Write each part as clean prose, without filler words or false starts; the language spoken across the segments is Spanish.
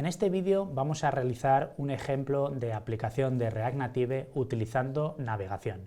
este vídeo vamos a realizar un ejemplo de aplicación de React Native utilizando navegación,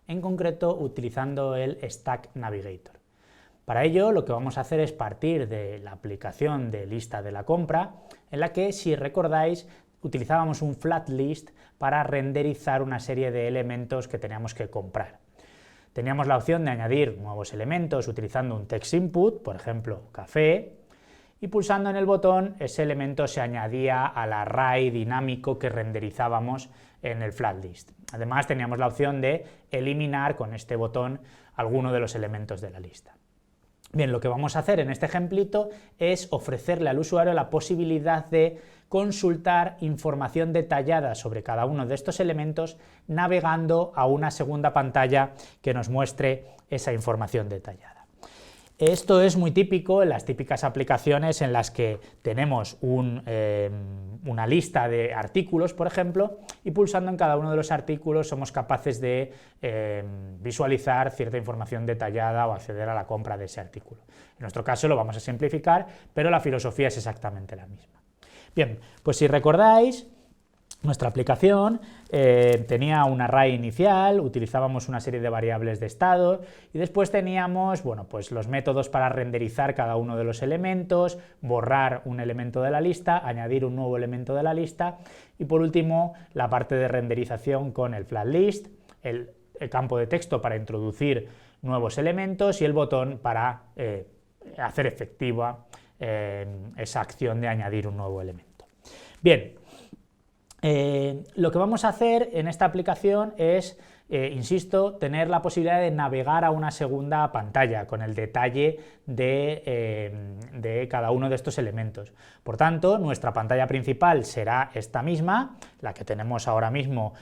en concreto utilizando el Stack Navigator. Para ello lo que vamos a hacer es partir de la aplicación de lista de la compra, en la que, si recordáis, utilizábamos un flat list para renderizar una serie de elementos que teníamos que comprar. Teníamos la opción de añadir nuevos elementos utilizando un text input, por ejemplo, café, y pulsando en el botón ese elemento se añadía al array dinámico que renderizábamos en el flat list. Además teníamos la opción de eliminar con este botón alguno de los elementos de la lista. Bien, lo que vamos a hacer en este ejemplito es ofrecerle al usuario la posibilidad de consultar información detallada sobre cada uno de estos elementos navegando a una segunda pantalla que nos muestre esa información detallada. Esto es muy típico en las típicas aplicaciones en las que tenemos una lista de artículos, por ejemplo, y pulsando en cada uno de los artículos somos capaces de visualizar cierta información detallada o acceder a la compra de ese artículo. En nuestro caso lo vamos a simplificar, pero la filosofía es exactamente la misma. Bien, pues si recordáis, nuestra aplicación tenía un array inicial, utilizábamos una serie de variables de estado y después teníamos pues los métodos para renderizar cada uno de los elementos, borrar un elemento de la lista, añadir un nuevo elemento de la lista y por último la parte de renderización con el flat list, el campo de texto para introducir nuevos elementos y el botón para hacer efectiva esa acción de añadir un nuevo elemento. Bien. Lo que vamos a hacer en esta aplicación es, insisto, tener la posibilidad de navegar a una segunda pantalla con el detalle de cada uno de estos elementos. Por tanto, nuestra pantalla principal será esta misma, la que tenemos ahora mismo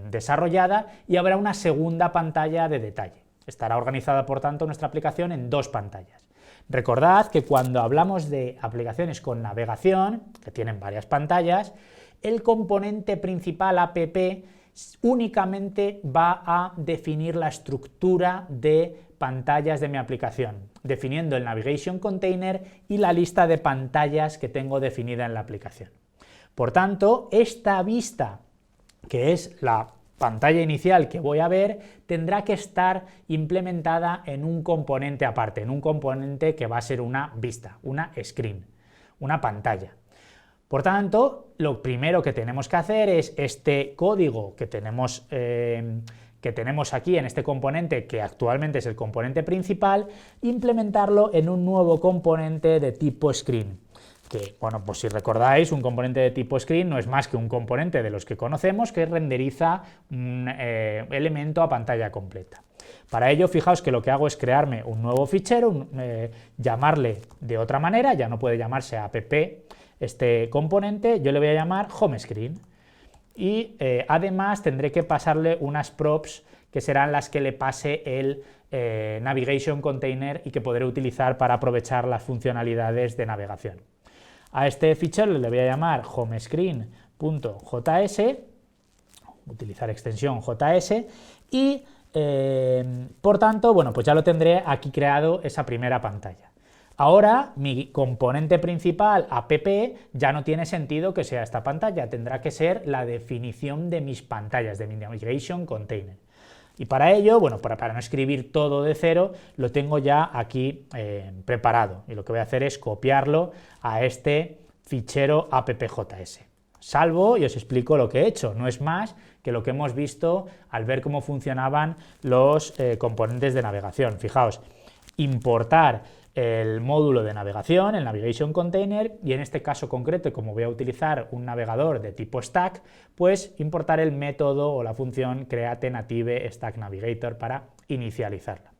desarrollada, y habrá una segunda pantalla de detalle. Estará organizada, por tanto, nuestra aplicación en dos pantallas. Recordad que cuando hablamos de aplicaciones con navegación, que tienen varias pantallas, el componente principal app únicamente va a definir la estructura de pantallas de mi aplicación, definiendo el navigation container y la lista de pantallas que tengo definida en la aplicación. Por tanto, esta vista, que es la pantalla inicial que voy a ver, tendrá que estar implementada en un componente aparte, en un componente que va a ser una vista, una screen, una pantalla. Por tanto, lo primero que tenemos que hacer es este código que tenemos aquí en este componente, que actualmente es el componente principal, implementarlo en un nuevo componente de tipo screen. Que, bueno, pues si recordáis, un componente de tipo screen no es más que un componente de los que conocemos que renderiza un elemento a pantalla completa. Para ello, fijaos que lo que hago es crearme un nuevo fichero, llamarle de otra manera, ya no puede llamarse app este componente, yo le voy a llamar home screen y además tendré que pasarle unas props que serán las que le pase el navigation container y que podré utilizar para aprovechar las funcionalidades de navegación. A este fichero le voy a llamar homescreen.js, utilizar extensión JS y por tanto, pues ya lo tendré aquí creado esa primera pantalla. Ahora mi componente principal app ya no tiene sentido que sea esta pantalla, tendrá que ser la definición de mis pantallas, de mi navigation container. Y para ello, para no escribir todo de cero, lo tengo ya aquí preparado y lo que voy a hacer es copiarlo a este fichero appjs. Salvo y os explico lo que he hecho, no es más que lo que hemos visto al ver cómo funcionaban los componentes de navegación. Fijaos, importar el módulo de navegación, el navigation container, y en este caso concreto, como voy a utilizar un navegador de tipo stack, pues importar el método o la función create native stack navigator para inicializarla.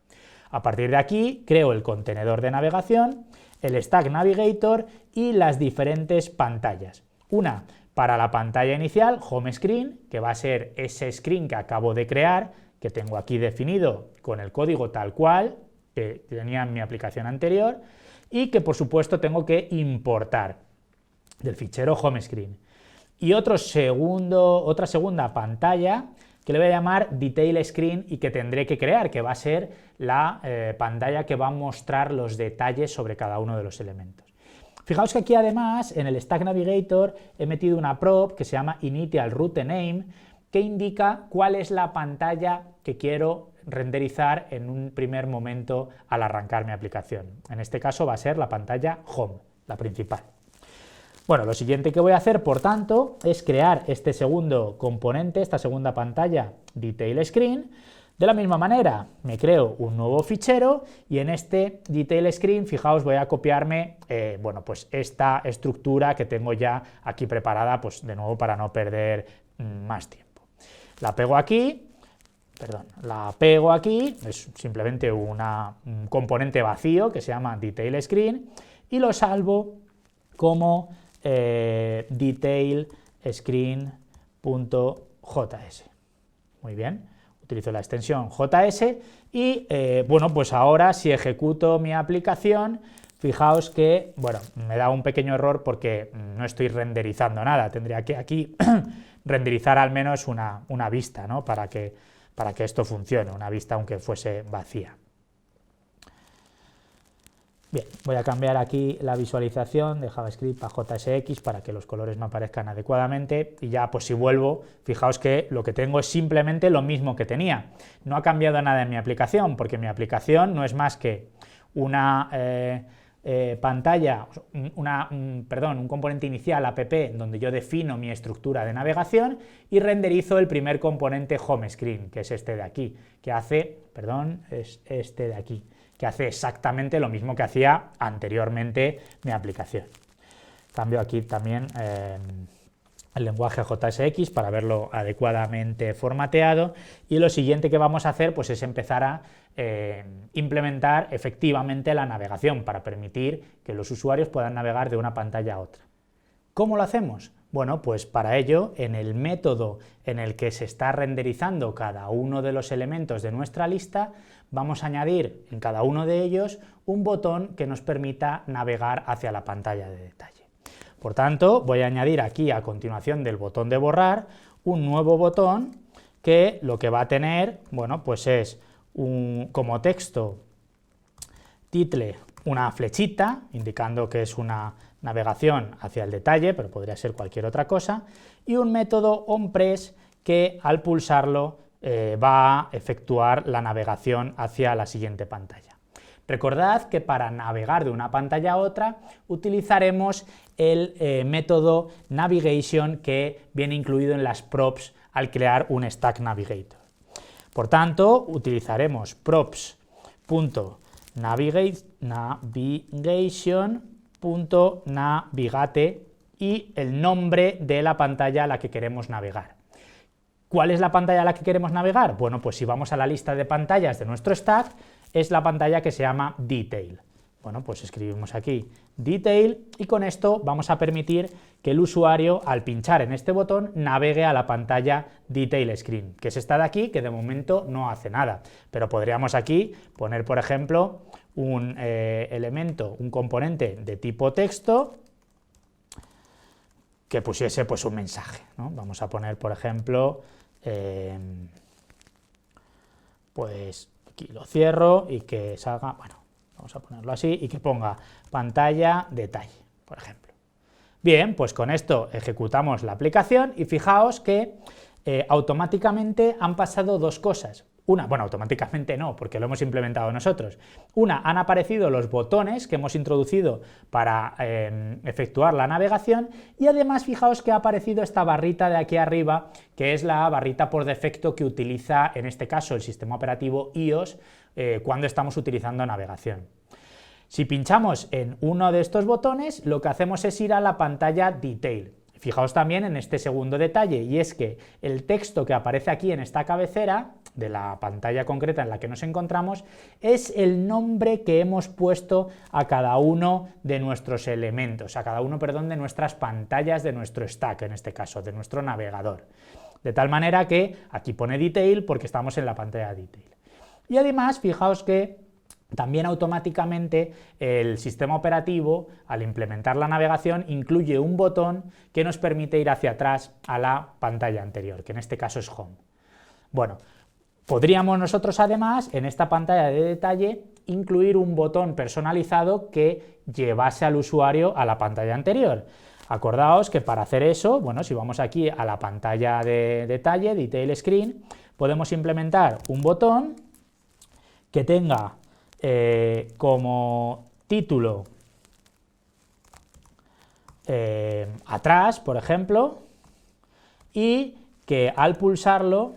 A partir de aquí creo el contenedor de navegación, el stack navigator y las diferentes pantallas. Una para la pantalla inicial, home screen, que va a ser ese screen que acabo de crear, que tengo aquí definido con el código tal cual que tenía en mi aplicación anterior y que por supuesto tengo que importar del fichero home screen. Y otra segunda pantalla que le voy a llamar detail screen y que tendré que crear, que va a ser la pantalla que va a mostrar los detalles sobre cada uno de los elementos. Fijaos que aquí además en el Stack Navigator he metido una prop que se llama Initial Route Name, que indica cuál es la pantalla que quiero renderizar en un primer momento al arrancar mi aplicación. En este caso va a ser la pantalla Home, la principal. Bueno, lo siguiente que voy a hacer, por tanto, es crear este segundo componente, esta segunda pantalla Detail Screen. De la misma manera, me creo un nuevo fichero y en este Detail Screen, fijaos, voy a copiarme bueno, pues esta estructura que tengo ya aquí preparada, pues de nuevo para no perder más tiempo. La pego aquí, es simplemente un componente vacío que se llama Detail Screen y lo salvo como Detail Screen.js. Muy bien, utilizo la extensión JS y bueno, pues ahora si ejecuto mi aplicación, fijaos que, bueno, me da un pequeño error porque no estoy renderizando nada, tendría que aquí renderizar al menos una vista, ¿no? para que esto funcione, una vista aunque fuese vacía. Bien, voy a cambiar aquí la visualización de JavaScript a JSX para que los colores me aparezcan adecuadamente y ya pues si vuelvo, fijaos que lo que tengo es simplemente lo mismo que tenía. No ha cambiado nada en mi aplicación porque mi aplicación no es más que una un componente inicial app donde yo defino mi estructura de navegación y renderizo el primer componente home screen, que es este de aquí, que hace, que hace exactamente lo mismo que hacía anteriormente mi aplicación. Cambio aquí también el lenguaje JSX para verlo adecuadamente formateado y lo siguiente que vamos a hacer pues es empezar a implementar efectivamente la navegación para permitir que los usuarios puedan navegar de una pantalla a otra. ¿Cómo lo hacemos? Bueno, pues para ello, en el método en el que se está renderizando cada uno de los elementos de nuestra lista, vamos a añadir en cada uno de ellos un botón que nos permita navegar hacia la pantalla de detalle. Por tanto, voy a añadir aquí a continuación del botón de borrar un nuevo botón que lo que va a tener, bueno, pues es como texto title una flechita indicando que es una navegación hacia el detalle, pero podría ser cualquier otra cosa, y un método onPress que al pulsarlo va a efectuar la navegación hacia la siguiente pantalla. Recordad que para navegar de una pantalla a otra utilizaremos el método navigation que viene incluido en las props al crear un Stack Navigator. Por tanto, utilizaremos props.navigation.navigate y el nombre de la pantalla a la que queremos navegar. ¿Cuál es la pantalla a la que queremos navegar? Bueno, pues si vamos a la lista de pantallas de nuestro stack, es la pantalla que se llama Detail. Bueno, pues escribimos aquí Detail y con esto vamos a permitir que el usuario, al pinchar en este botón, navegue a la pantalla Detail Screen, que es esta de aquí, que de momento no hace nada. Pero podríamos aquí poner, por ejemplo, un un componente de tipo texto que pusiese pues un mensaje, ¿no? Vamos a poner, por ejemplo, pues aquí lo cierro y que salga, bueno, vamos a ponerlo así, y que ponga pantalla detalle, por ejemplo. Bien, pues con esto ejecutamos la aplicación y fijaos que automáticamente han pasado dos cosas. Una, bueno, automáticamente no, porque lo hemos implementado nosotros. Una, han aparecido los botones que hemos introducido para efectuar la navegación y además fijaos que ha aparecido esta barrita de aquí arriba, que es la barrita por defecto que utiliza, en este caso, el sistema operativo iOS cuando estamos utilizando navegación. Si pinchamos en uno de estos botones, lo que hacemos es ir a la pantalla Detail. Fijaos también en este segundo detalle, y es que el texto que aparece aquí en esta cabecera de la pantalla concreta en la que nos encontramos es el nombre que hemos puesto a cada uno de nuestros elementos, a cada uno, perdón, de nuestras pantallas de nuestro stack, en este caso, de nuestro navegador. De tal manera que aquí pone Detail porque estamos en la pantalla Detail. Y además, fijaos que también automáticamente el sistema operativo, al implementar la navegación, incluye un botón que nos permite ir hacia atrás a la pantalla anterior, que en este caso es Home. Bueno, Podríamos nosotros además en esta pantalla de detalle incluir un botón personalizado que llevase al usuario a la pantalla anterior. Acordaos que para hacer eso, bueno, si vamos aquí a la pantalla de detalle, Detail Screen, podemos implementar un botón que tenga como título atrás, por ejemplo, y que al pulsarlo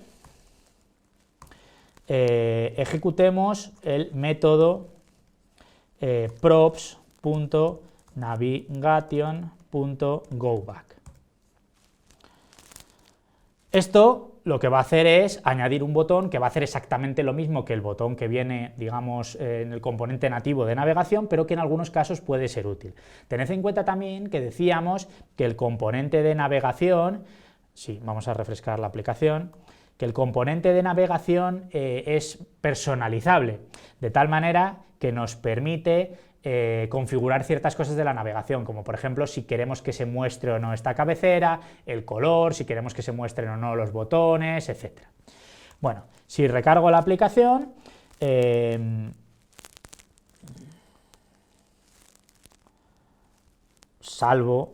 ejecutemos el método props.navigation.goback. Esto lo que va a hacer es añadir un botón que va a hacer exactamente lo mismo que el botón que viene, digamos, en el componente nativo de navegación, pero que en algunos casos puede ser útil. Tened en cuenta también que decíamos que el componente de navegación, sí, vamos a refrescar la aplicación, que el componente de navegación es personalizable, de tal manera que nos permite configurar ciertas cosas de la navegación, como por ejemplo si queremos que se muestre o no esta cabecera, el color, si queremos que se muestren o no los botones, etc. Bueno, si recargo la aplicación, salvo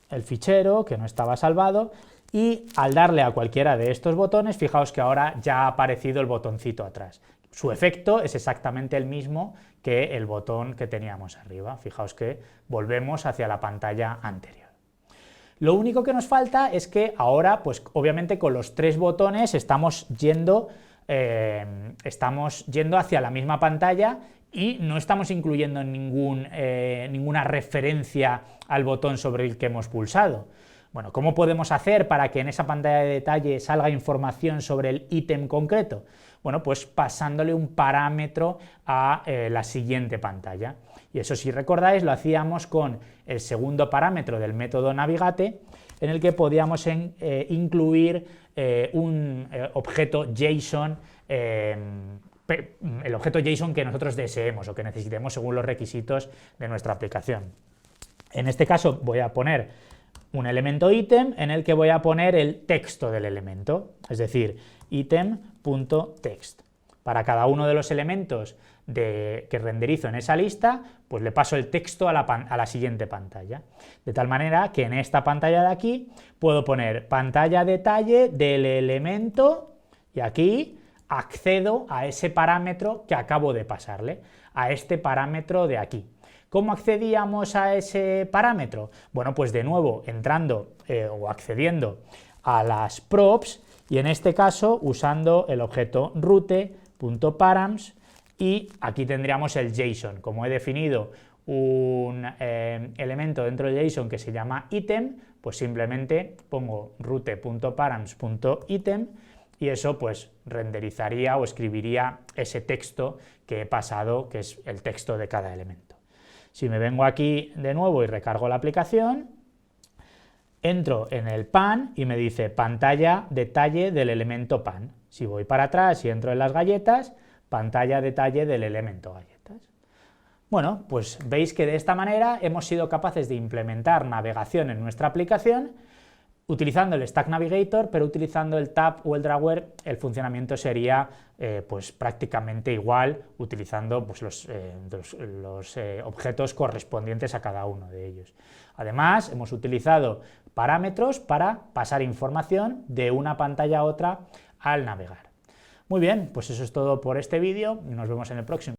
el fichero que no estaba salvado, y al darle a cualquiera de estos botones, fijaos que ahora ya ha aparecido el botoncito atrás. Su efecto es exactamente el mismo que el botón que teníamos arriba. Fijaos que volvemos hacia la pantalla anterior. Lo único que nos falta es que ahora, pues obviamente con los tres botones estamos yendo hacia la misma pantalla y no estamos incluyendo ninguna referencia al botón sobre el que hemos pulsado. Bueno, ¿cómo podemos hacer para que en esa pantalla de detalle salga información sobre el ítem concreto? Bueno, pues pasándole un parámetro a la siguiente pantalla. Y eso, si recordáis, lo hacíamos con el segundo parámetro del método navigate, en el que podíamos incluir un objeto JSON, el objeto JSON que nosotros deseemos o que necesitemos según los requisitos de nuestra aplicación. En este caso voy a poner un elemento ítem en el que voy a poner el texto del elemento, es decir, item.text. Para cada uno de los elementos que renderizo en esa lista, pues le paso el texto a la siguiente pantalla. De tal manera que en esta pantalla de aquí puedo poner pantalla detalle del elemento y aquí accedo a ese parámetro que acabo de pasarle, a este parámetro de aquí. ¿Cómo accedíamos a ese parámetro? Bueno, pues de nuevo entrando o accediendo a las props y en este caso usando el objeto route.params y aquí tendríamos el JSON. Como he definido un elemento dentro del JSON que se llama item, pues simplemente pongo route.params.item y eso pues renderizaría o escribiría ese texto que he pasado, que es el texto de cada elemento. Si me vengo aquí de nuevo y recargo la aplicación, entro en el pan y me dice pantalla detalle del elemento pan. Si voy para atrás y entro en las galletas, pantalla detalle del elemento galletas. Bueno, pues veis que de esta manera hemos sido capaces de implementar navegación en nuestra aplicación utilizando el Stack Navigator, pero utilizando el tab o el drawer, el funcionamiento sería pues prácticamente igual, utilizando pues, los objetos correspondientes a cada uno de ellos. Además, hemos utilizado parámetros para pasar información de una pantalla a otra al navegar. Muy bien, pues eso es todo por este vídeo y nos vemos en el próximo.